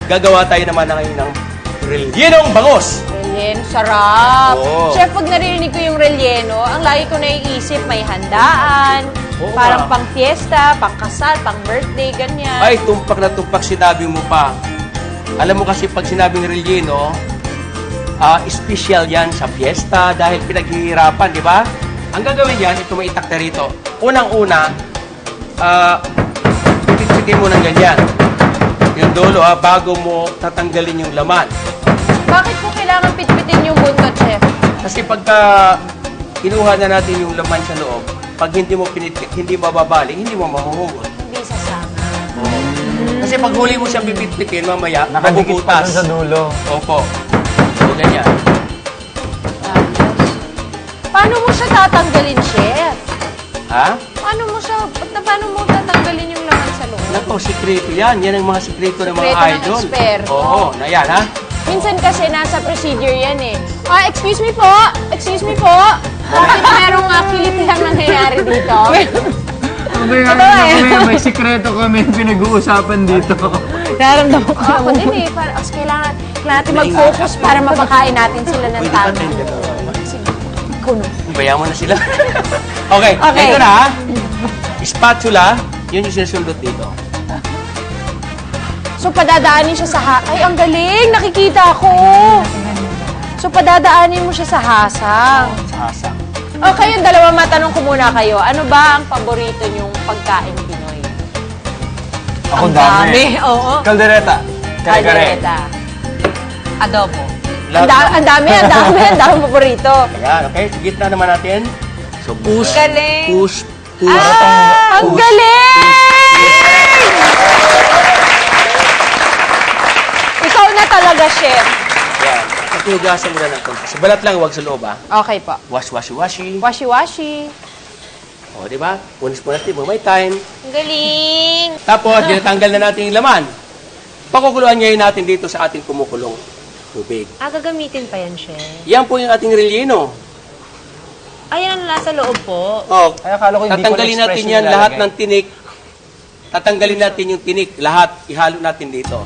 Gagawa tayo naman na ngayon ng rellenong bangus. Relleno, sarap. Oo. Chef, pag naririnig ko yung relleno, ang lagi ko naiisip, may handaan, Oo parang nga. pang fiesta, pang kasal, pang birthday, ganyan. Ay, tumpak na tumpak sinabi mo pa. Alam mo kasi pag sinabing relleno, special yan sa fiesta dahil pinaghihirapan, di ba? Ang gagawin yan, ito may itakta rito. Unang-una, pitpitin mo ng ganyan. Yung dulo, bago mo tatanggalin yung laman. Bakit po kailangan pitpitin yung buntot, Chef? Kasi pagka kinuha na natin yung laman sa loob, pag hindi mo pinitpit, hindi mababali, hindi mo mahuhugot. Hindi sasama. Kasi pag huli mo siyang pipitpitin, mamaya, Nakadikit pa mabubutas. dun sa dulo. Opo. So, ganyan. Paano mo siya tatanggalin, Chef? Ha? Paano mo tatanggalin yung laman sa loob? Nako, sikreto yan. Yan ang mga sikreto ng mga Sikreto ng idol. eksperto. Oo, na yan, ha? Minsan kasi nasa procedure yan eh. Excuse me po! Excuse me po! Bakit merong kiliti lang nangyayari dito? May sikreto kami pinag-uusapan dito. Nararamdaman ko ako din eh. Kailangan natin mag-focus para mapakain natin sila ng Pwede ba tama. tayo? Kuno. Bayan mo na sila. Okay, Okay. ito na, ha? Spatula, yun yung sinusundot dito. So, padadaanin siya sa Ay, ang galing! Nakikita ko! So, padadaanin mo siya sa hasang. Sasa. Okay, yung dalawa, matanong ko muna kayo. Ano ba ang paborito niyong pagkain Pinoy? Ako Ang dami. Oo. Kaldereta. Kare-kare. Caldereta. Adobo. Lahat Ang dami paborito. Ayan, okay? Gitna naman natin. So, push, Galing. push. Ang galing! Ikaw na talaga, Chef. Yan. Paghugasan mo na ng konti. Sa balat lang, huwag sa loob, ha? Okay po. Wash, wash, washi. Washi-washi. O, di ba? Punis mo natin, may time. Ang galing! Tapos, dinatanggal na natin yung laman. Pakukuluan ngayon natin dito sa ating kumukulong tubig. Gagamitin pa yan, Chef. Yan po yung ating relleno. Ayan, nasa loob po. O, Ay, akala ko hindi ko tatanggalin natin yan lahat ng tinik. Tatanggalin natin yung tinik, lahat. Ihalo natin dito.